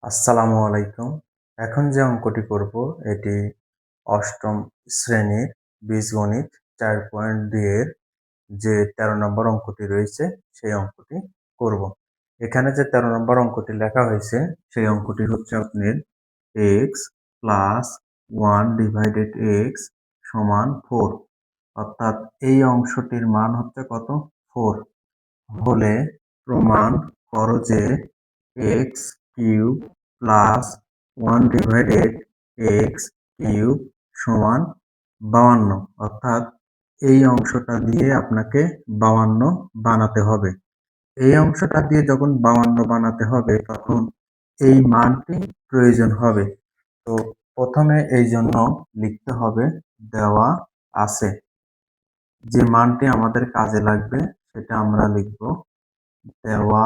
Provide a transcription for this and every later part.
আসসালামু আলাইকুম। এখন যে অঙ্কটি করব এটি অষ্টম শ্রেণীর বীজগণিত ৪.২ এর যে ১৩ নম্বর অঙ্কটি রয়েছে সেই অঙ্কটি করব। এখানে যে ১৩ নম্বর অঙ্কটি লেখা হয়েছে সেই অঙ্কটি হচ্ছে আপনার x প্লাস 1 ডিভাইডেড x সমান 4, অর্থাৎ এই অংশটির মান হচ্ছে কত? 4 হলে প্রমাণ করো যে x cube plus 1 divided x cube সমান 52, অর্থাৎ এই অংশটা দিয়ে আপনাকে 52 বানাতে হবে। এই অংশটা দিয়ে যখন 52 বানাতে হবে তখন এই মানটি প্রয়োজন হবে। তো প্রথমে এই জন্য লিখতে হবে দেওয়া আছে। যে মানটি আমাদের কাজে লাগবে সেটা আমরা লিখব দেওয়া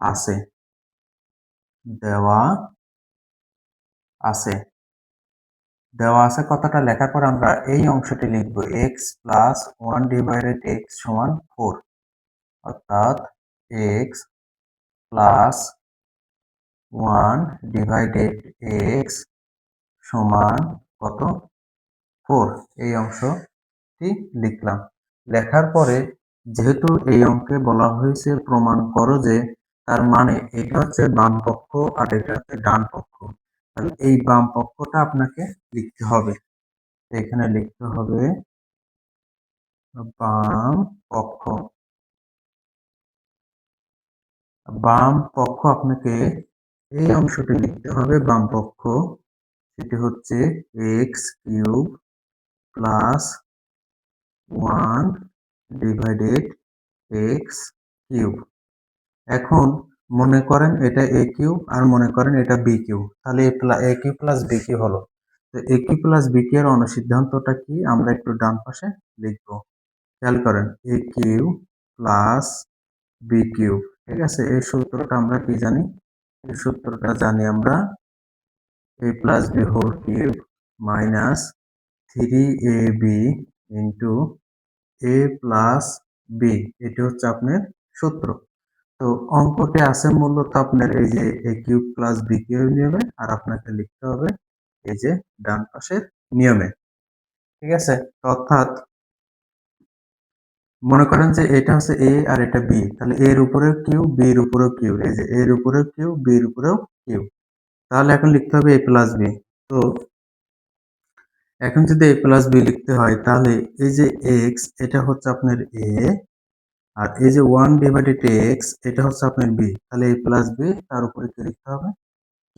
আছে। দেওয়া আছে। দেওয়া আছে কথাটা লেখার পর আমরা এই অংশটি লিখব x প্লাস 1 ডিভাইডেড x সমান 4, অর্থাৎ x প্লাস 1 ডিভাইডেড x সমান কত? 4। এই অংশটি লিখলাম। লেখার পরে যেহেতু এই অঙ্কে বলা হয়েছে প্রমাণ করো যে, তার মানে এটা হচ্ছে বাম পক্ষ আর এটা হচ্ছে ডান পক্ষ। তাহলে এই বাম পক্ষটা আপনাকে লিখতে হবে। এখানে লিখতে হবে বাম পক্ষ। বাম পক্ষ আপনাকে এই অংশটি লিখতে হবে বাম পক্ষ। সেটি হচ্ছে x cube plus 1 divided x cube. এখন মনে করেন এটা a কিউব আর মনে করেন এটা b কিউব। তাহলে a cube plus b cube হলো। তো a cube plus b cube এর অনুসিদ্ধান্তটা কি? আমরা একটু ডান পাশে লিখব। খেয়াল করেন a cube plus b cube. ঠিক আছে, এই সূত্রটা আমরা কি জানি? এই সূত্রটা জানি আমরা a plus b whole cube minus 3ab into a plus b। এটি হচ্ছে আপনার সূত্র। তো অঙ্কটি আছে মূলত আপনার এই যে a cube plus b cube নিয়মে, আর আপনাকে লিখতে হবে এই যে ডান পাশের নিয়মে। ঠিক আছে, অর্থাৎ মনে করেন যে এটা হচ্ছে a আর এটা b, তাহলে a এর উপরেও কিউব b এর উপরেও কিউব, এই যে a এর উপরেও কিউব b এর উপরেও কিউব। তাহলে এখন লিখতে হবে a প্লাস b। তো এখন যদি a প্লাস b লিখতে হয় তাহলে এই যে x এটা হচ্ছে আপনার a, আর এই যে 1 ডিভাইডেড x এটা হচ্ছে আপনার b। তাহলে a প্লাস b তার উপরে কি লিখতে হবে?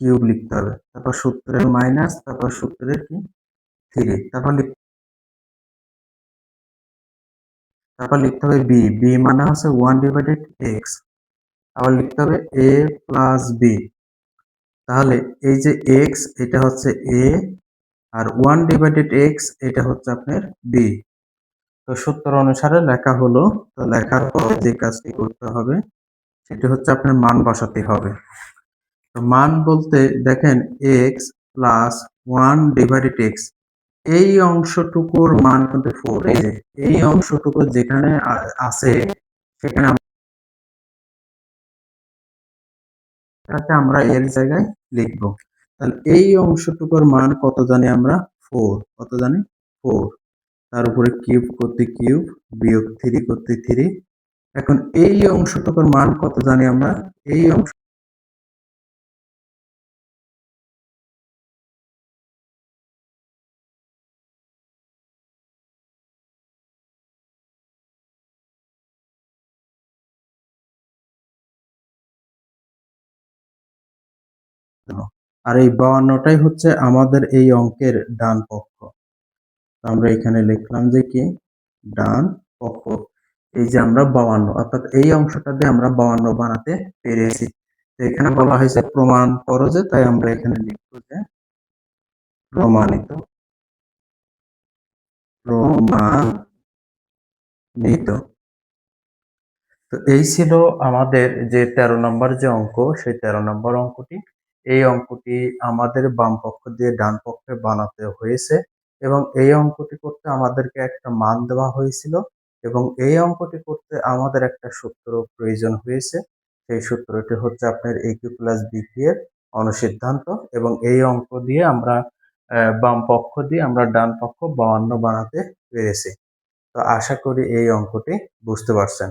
কিউব লিখতে হবে। তারপর সূত্রের মাইনাস, তারপর সূত্রের কি 3, তারপর লিখতে হবে b। b মানে হচ্ছে 1 ডিভাইডেড x। আবার লিখতে হবে a প্লাস b। তাহলে এই যে x এটা হচ্ছে a আর 1 ডিভাইডেড x এটা হচ্ছে আপনার b। তো সূত্র অনুসারে লেখা হলো। তো লেখার পর যে কাজটি করতে হবে সেটি হচ্ছে আপনার মান বসাতে হবে। তো মান বলতে দেখেন x প্লাস 1 ডিভাইডেড x, এই অংশটুকুর মান কিন্তু 4। এই যে এই অংশটুকু যেখানে আছে সেখানে আমরা এর জায়গায় লিখব। তাহলে এই অংশটুকুর মান কত জানি আমরা? 4। কত জানি? 4। তার উপরে কিউব করতে কিউব, বিয়োগ 3 করতে 3। এখন এই অংশটুকুর মান কত জানি আমরা? এই অংশ আর এই 52টাই হচ্ছে আমাদের এই অঙ্কের ডান পক্ষ। আমরা এখানে লিখলাম যে কি ডান পক্ষ। এই যে আমরা 52, অর্থাৎ এই অংশটা দিয়ে আমরা 52 বানাতে পেরেছি। তো এখানে বলা হয়েছে প্রমাণ করো যে, তাই আমরা এখানে লিখবো যে প্রমাণিত। প্রমাণিত। তো এই ছিল আমাদের যে 13 নম্বর যে অঙ্ক, সেই 13 নম্বর অঙ্কটি। এই অঙ্কটি আমাদের বাম পক্ষ দিয়ে ডান পক্ষে বানাতে হয়েছে এবং এই অঙ্কটি করতে আমাদেরকে একটা মান দেওয়া হয়েছিল এবং এই অঙ্কটি করতে আমাদের একটা সূত্র প্রয়োজন হয়েছে। সেই সূত্রটি হচ্ছে আপনার a cube plus b cube এর অনুসিদ্ধান্ত এবং এই অঙ্ক দিয়ে আমরা বাম পক্ষ দিয়ে আমরা ডান পক্ষ 52 বানাতে পেরেছি। তো আশা করি এই অঙ্কটি বুঝতে পারছেন।